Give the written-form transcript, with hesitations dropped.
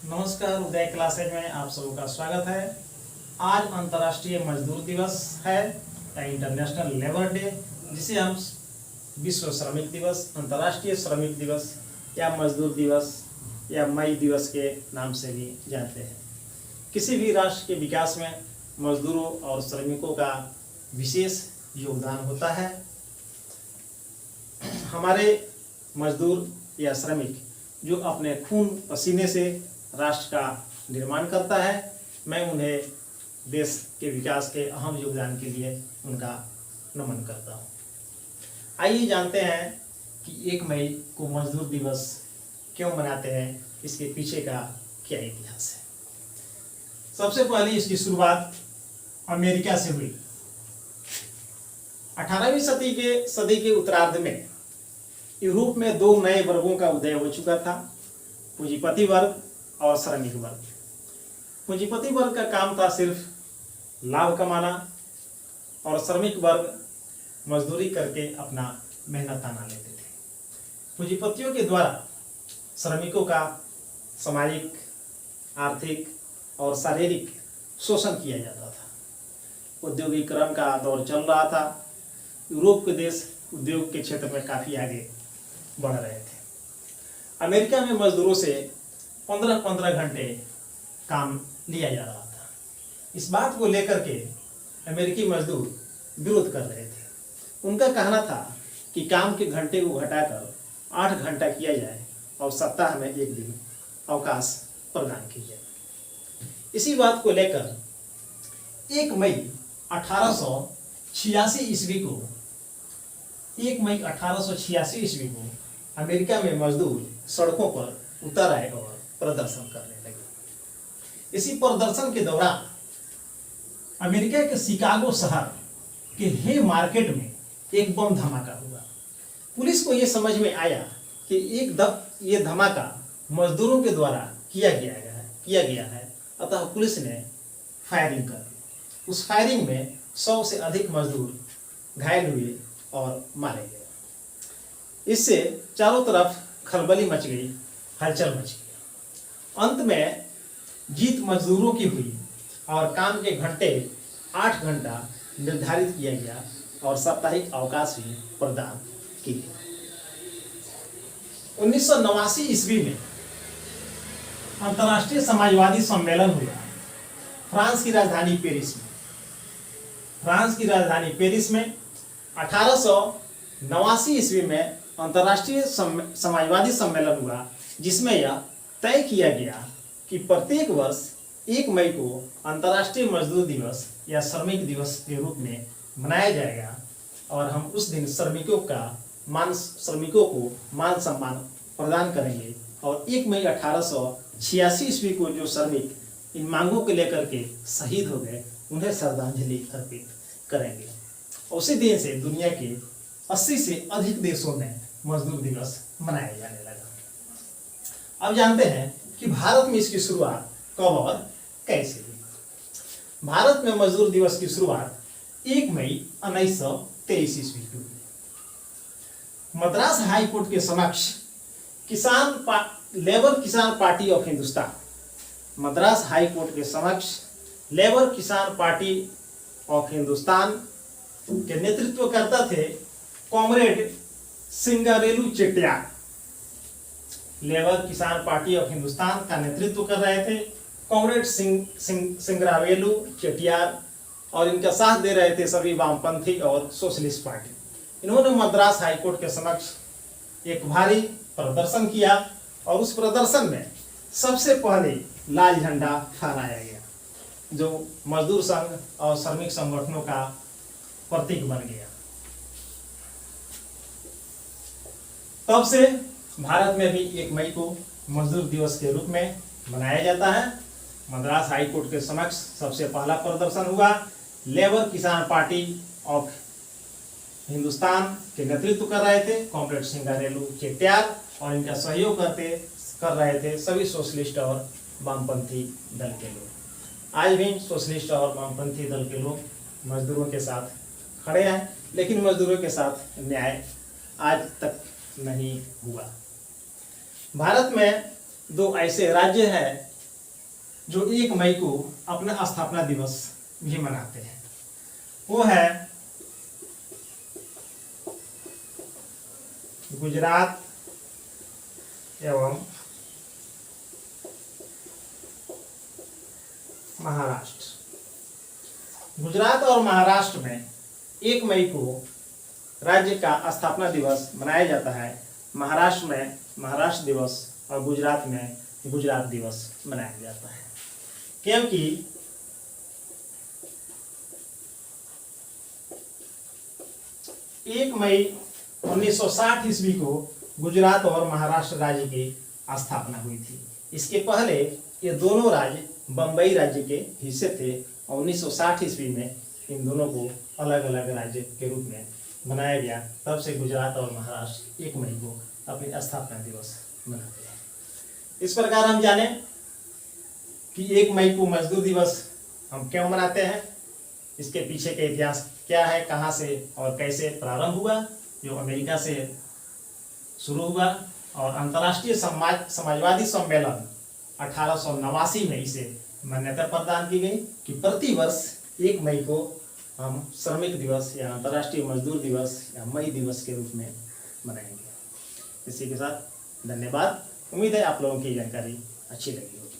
नमस्कार, उदय क्लासेज में आप सबों का स्वागत है। आज अंतर्राष्ट्रीय मजदूर दिवस है या इंटरनेशनल लेबर डे, जिसे हम विश्व श्रमिक दिवस, अंतर्राष्ट्रीय श्रमिक दिवस या मजदूर दिवस या मई दिवस के नाम से भी जानते हैं। किसी भी राष्ट्र के विकास में मजदूरों और श्रमिकों का विशेष योगदान होता है। हमारे मजदूर या श्रमिक जो अपने खून पसीने से राष्ट्र का निर्माण करता है, मैं उन्हें देश के विकास के अहम योगदान के लिए उनका नमन करता हूँ। आइए जानते हैं कि 1 मई को मजदूर दिवस क्यों मनाते हैं, इसके पीछे का क्या इतिहास है। सबसे पहले इसकी शुरुआत अमेरिका से हुई। 18वीं सदी के उत्तरार्ध में यूरोप में 2 नए वर्गों का उदय हो चुका था, पूंजीपति वर्ग और श्रमिक वर्ग। पूंजीपति वर्ग का काम था सिर्फ लाभ कमाना और श्रमिक वर्ग मजदूरी करके अपना मेहनताना लेते थे। पूंजीपतियों के द्वारा श्रमिकों का सामाजिक, आर्थिक और शारीरिक शोषण किया जाता था। औद्योगिकरण का दौर चल रहा था। यूरोप के देश उद्योग के क्षेत्र में काफ़ी आगे बढ़ रहे थे। अमेरिका में मजदूरों से 15-15 घंटे काम लिया जा रहा था। इस बात को लेकर के अमेरिकी मजदूर विरोध कर रहे थे। उनका कहना था कि काम के घंटे को घटाकर 8 घंटा किया जाए और सप्ताह में 1 दिन अवकाश प्रदान किया जाए। इसी बात को लेकर 1 मई 1886 ईस्वी को 1 मई 1886 ईस्वी को अमेरिका में मजदूर सड़कों पर उतर आए और प्रदर्शन करने लगे। इसी प्रदर्शन के दौरान अमेरिका के शिकागो शहर के हे मार्केट में एक बम धमाका हुआ। पुलिस को यह समझ में आया कि ये धमाका मजदूरों के द्वारा किया गया है, अतः पुलिस ने फायरिंग कर दी। उस फायरिंग में 100 से अधिक मजदूर घायल हुए और मारे गए। इससे चारों तरफ खलबली मच गई, हलचल मच गई। अंत में जीत मजदूरों की हुई और काम के घंटे 8 घंटा निर्धारित किया गया और साप्ताहिक अवकाश भी प्रदान किए गए। 1989 ईस्वी में अंतर्राष्ट्रीय समाजवादी सम्मेलन हुआ फ्रांस की राजधानी पेरिस में 1889 ईस्वी में अंतर्राष्ट्रीय समाजवादी सम्मेलन हुआ, जिसमें यह तय किया गया कि प्रत्येक वर्ष 1 मई को अंतर्राष्ट्रीय मजदूर दिवस या श्रमिक दिवस के रूप में मनाया जाएगा और हम उस दिन श्रमिकों को मान सम्मान प्रदान करेंगे। और 1 मई 1886 ईस्वी को जो श्रमिक इन मांगों को लेकर के शहीद हो गए, उन्हें श्रद्धांजलि अर्पित करेंगे। उसी दिन से दुनिया के 80 से अधिक देशों में मजदूर दिवस मनाया जाने लगा। अब जानते हैं कि भारत में इसकी शुरुआत कब और कैसे हुई। भारत में मजदूर दिवस की शुरुआत 1 मई 1923 ईस्वी को हुई। मद्रास हाई कोर्ट के समक्ष लेबर किसान party of Hindustan, Madras high court के समक्ष लेबर किसान पार्टी ऑफ हिंदुस्तान के नेतृत्व करता थे कॉमरेड सिंगारेलू चेट्टियार। लेबर किसान पार्टी ऑफ हिंदुस्तान का नेतृत्व कर रहे थे कॉमरेड सिंगारेलू चेट्टियार और इनका साथ दे रहे थे सभी वामपंथी और सोशलिस्ट पार्टी। इन्होंने मद्रास हाईकोर्ट के समक्ष एक भारी प्रदर्शन किया और उस प्रदर्शन में सबसे पहले लाल झंडा फहराया गया, जो मजदूर संघ और श्रमिक संगठनों का प्रतीक बन गया। तब से भारत में भी 1 मई को मजदूर दिवस के रूप में मनाया जाता है। मद्रास हाई कोर्ट के समक्ष सबसे पहला प्रदर्शन हुआ। लेबर किसान पार्टी ऑफ हिंदुस्तान के नेतृत्व कर रहे थे कॉमरेड सिंगारेलू चेट्टियार और इनका सहयोग कर रहे थे सभी सोशलिस्ट और वामपंथी दल के लोग। आज भी सोशलिस्ट और वामपंथी दल के लोग मजदूरों के साथ खड़े हैं, लेकिन मजदूरों के साथ न्याय आज तक नहीं हुआ। भारत में 2 ऐसे राज्य हैं जो 1 मई को अपना स्थापना दिवस भी मनाते हैं, वो है गुजरात एवं महाराष्ट्र। गुजरात और महाराष्ट्र में 1 मई को राज्य का स्थापना दिवस मनाया जाता है। महाराष्ट्र में महाराष्ट्र दिवस और गुजरात में गुजरात दिवस मनाया जाता है, क्योंकि एक मई 1960 ईस्वी को गुजरात और महाराष्ट्र राज्य की स्थापना हुई थी। इसके पहले ये दोनों राज्य बंबई राज्य के हिस्से थे और 1960 ईस्वी में इन दोनों को अलग अलग राज्य के रूप में बनाया गया। तब से गुजरात और महाराष्ट्र 1 मई को अपनी स्थापना दिवस मनाते हैं। इस प्रकार हम जाने कि 1 मई को मजदूर दिवस हम क्यों मनाते हैं, इसके पीछे का इतिहास क्या है, कहाँ से और कैसे प्रारंभ हुआ, जो अमेरिका से शुरू हुआ और अंतर्राष्ट्रीय समाजवादी सम्मेलन 1889 में इसे मान्यता प्रदान की गई कि प्रति वर्ष 1 मई को हम श्रमिक दिवस या अंतर्राष्ट्रीय मजदूर दिवस या मई दिवस के रूप में मनाएंगे। इसी के साथ धन्यवाद। उम्मीद है आप लोगों की जानकारी अच्छी लगी होगी।